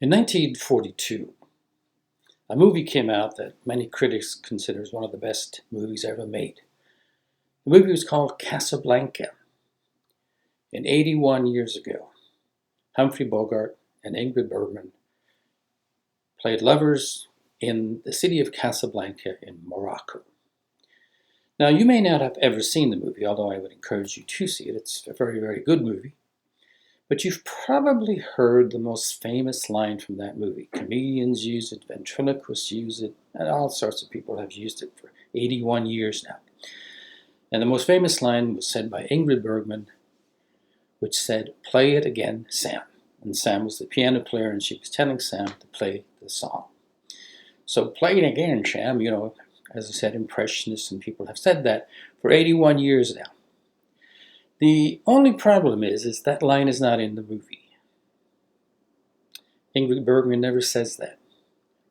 In 1942, a movie came out that many critics consider one of the best movies ever made. The movie was called Casablanca. And 81 years ago, Humphrey Bogart and Ingrid Bergman played lovers in the city of Casablanca in Morocco. Now, you may not have ever seen the movie, although I would encourage you to see it. It's a very, very good movie. But you've probably heard the most famous line from that movie. Comedians use it, ventriloquists use it, and all sorts of people have used it for 81 years now. And the most famous line was said by Ingrid Bergman, which said, "Play it again, Sam." And Sam was the piano player, and she was telling Sam to play the song. So play it again, Sam, as I said, impressionists and people have said that for 81 years now. The only problem is that line is not in the movie. Ingrid Bergman never says that.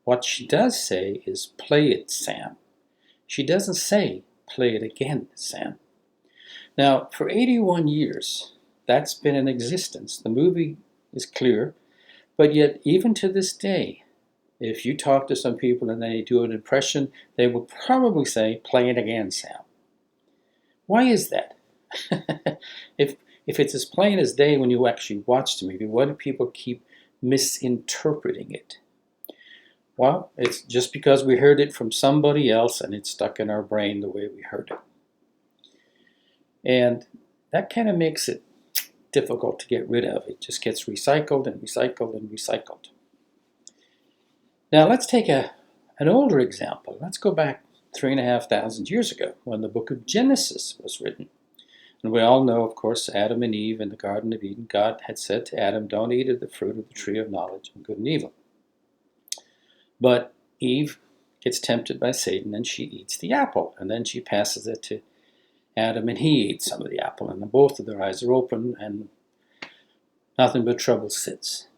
What she does say is, "Play it, Sam." She doesn't say, "Play it again, Sam." Now, for 81 years, that's been in existence. The movie is clear, but yet even to this day, if you talk to some people and they do an impression, they will probably say, "Play it again, Sam." Why is that? If it's as plain as day when you actually watch the movie, why do people keep misinterpreting it? Well, it's just because we heard it from somebody else and it's stuck in our brain the way we heard it. And that kind of makes it difficult to get rid of. It just gets recycled and recycled and recycled. Now let's take an older example. Let's go back 3,500 years ago when the book of Genesis was written. And we all know, of course, Adam and Eve in the Garden of Eden. God had said to Adam, "Don't eat of the fruit of the tree of knowledge of good and evil." But Eve gets tempted by Satan and she eats the apple. And then she passes it to Adam and he eats some of the apple. And then both of their eyes are open and nothing but trouble sits.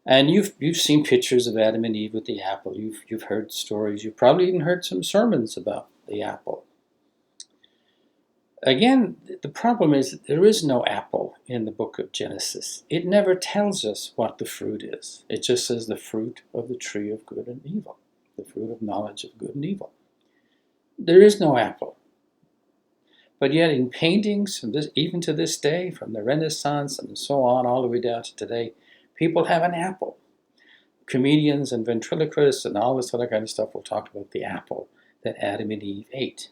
And you've seen pictures of Adam and Eve with the apple. You've heard stories. You've probably even heard some sermons about the apple. Again, the problem is that there is no apple in the book of Genesis. It never tells us what the fruit is. It just says the fruit of the tree of good and evil, the fruit of knowledge of good and evil. There is no apple. But yet in paintings, even to this day, from the Renaissance and so on, all the way down to today, people have an apple. Comedians and ventriloquists and all this other kind of stuff will talk about the apple that Adam and Eve ate.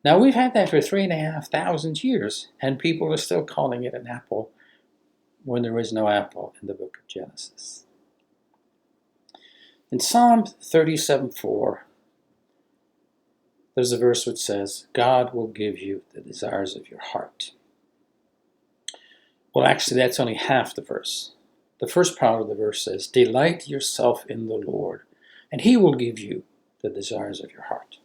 Now, we've had that for 3,500 years, and people are still calling it an apple when there is no apple in the book of Genesis. In Psalm 37:4, there's a verse which says, "God will give you the desires of your heart." Well, actually, that's only half the verse. The first part of the verse says, "Delight yourself in the Lord, and He will give you the desires of your heart."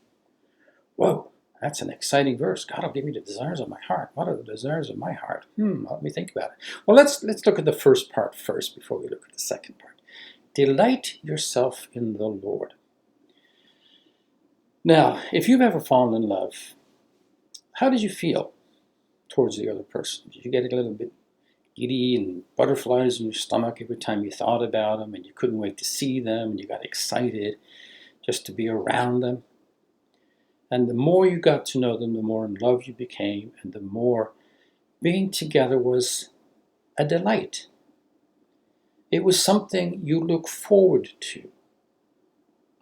Whoa, that's an exciting verse. God will give me the desires of my heart. What are the desires of my heart? Let me think about it. Well, let's look at the first part first before we look at the second part. Delight yourself in the Lord. Now, if you've ever fallen in love, how did you feel towards the other person? Did you get a little bit giddy and butterflies in your stomach every time you thought about them, and you couldn't wait to see them, and you got excited just to be around them? And the more you got to know them, the more in love you became, and the more being together was a delight. It was something you look forward to.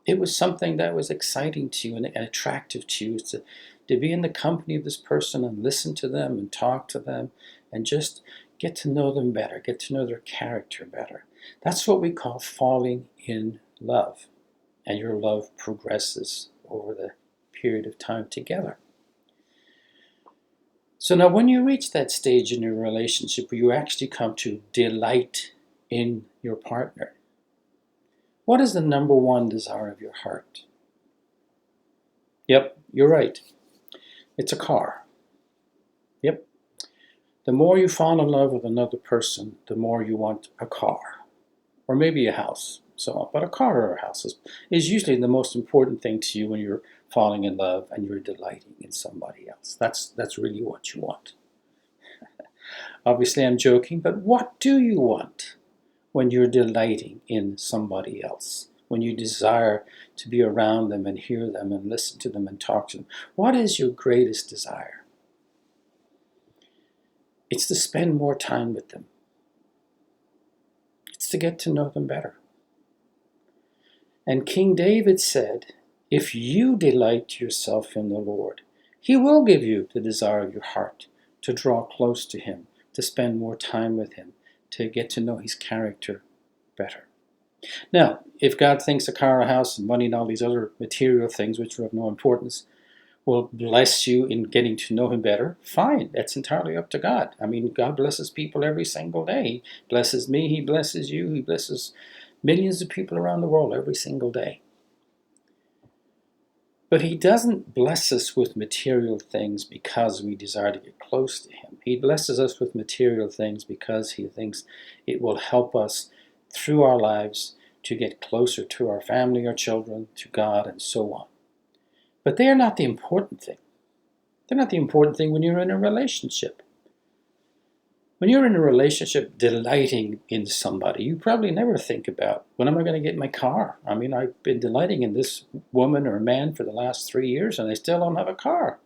It was something that was exciting to you and attractive to you, to be in the company of this person and listen to them and talk to them and just get to know them better, get to know their character better. That's what we call falling in love. And your love progresses over the period of time together. So now when you reach that stage in your relationship where you actually come to delight in your partner, what is the number one desire of your heart? Yep, you're right. It's a car. Yep. The more you fall in love with another person, the more you want a car. Or maybe a house. But a car or a house is usually the most important thing to you when you're falling in love and you're delighting in somebody else. That's really what you want. Obviously, I'm joking, but what do you want when you're delighting in somebody else, when you desire to be around them and hear them and listen to them and talk to them? What is your greatest desire? It's to spend more time with them. It's to get to know them better. And King David said, if you delight yourself in the Lord, He will give you the desire of your heart to draw close to Him, to spend more time with Him, to get to know His character better. Now, if God thinks a car, a house, and money and all these other material things which are of no importance will bless you in getting to know Him better, fine. That's entirely up to God. I mean, God blesses people every single day. He blesses me, He blesses you, He blesses millions of people around the world every single day. But He doesn't bless us with material things because we desire to get close to Him. He blesses us with material things because He thinks it will help us through our lives to get closer to our family, our children, to God, and so on. But they are not the important thing. They're not the important thing when you're in a relationship. When you're in a relationship delighting in somebody, you probably never think about, when am I going to get my car? I mean, I've been delighting in this woman or man for the last 3 years and I still don't have a car.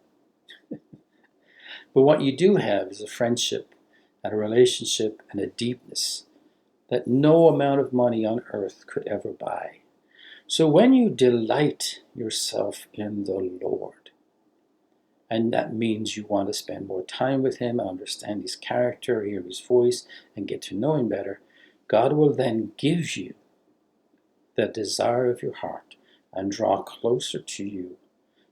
But what you do have is a friendship and a relationship and a deepness that no amount of money on earth could ever buy. So when you delight yourself in the Lord, and that means you want to spend more time with Him, understand His character, hear His voice, and get to know Him better, God will then give you the desire of your heart and draw closer to you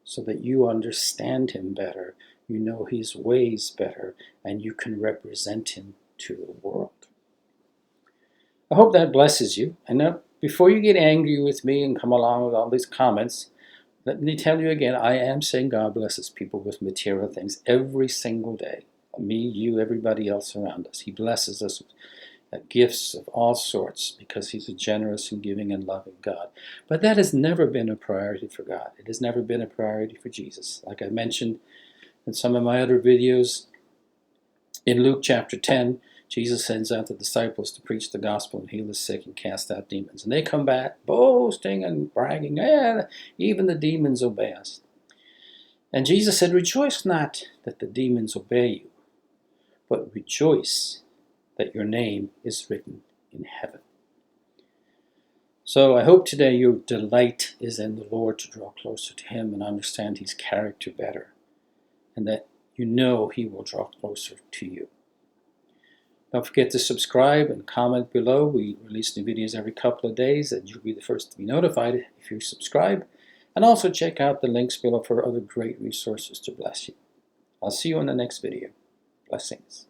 so that you understand Him better, you know His ways better, and you can represent Him to the world. I hope that blesses you. And now, before you get angry with me and come along with all these comments, let me tell you again, I am saying God blesses people with material things every single day. Me, you, everybody else around us. He blesses us with gifts of all sorts because He's a generous and giving and loving God. But that has never been a priority for God. It has never been a priority for Jesus. Like I mentioned in some of my other videos, in Luke chapter 10, Jesus sends out the disciples to preach the gospel and heal the sick and cast out demons. And they come back boasting and bragging, even the demons obey us. And Jesus said, rejoice not that the demons obey you, but rejoice that your name is written in heaven. So I hope today your delight is in the Lord to draw closer to Him and understand His character better, and that you know He will draw closer to you. Don't forget to subscribe and comment below. We release new videos every couple of days, and you'll be the first to be notified if you subscribe. And also check out the links below for other great resources to bless you. I'll see you in the next video. Blessings.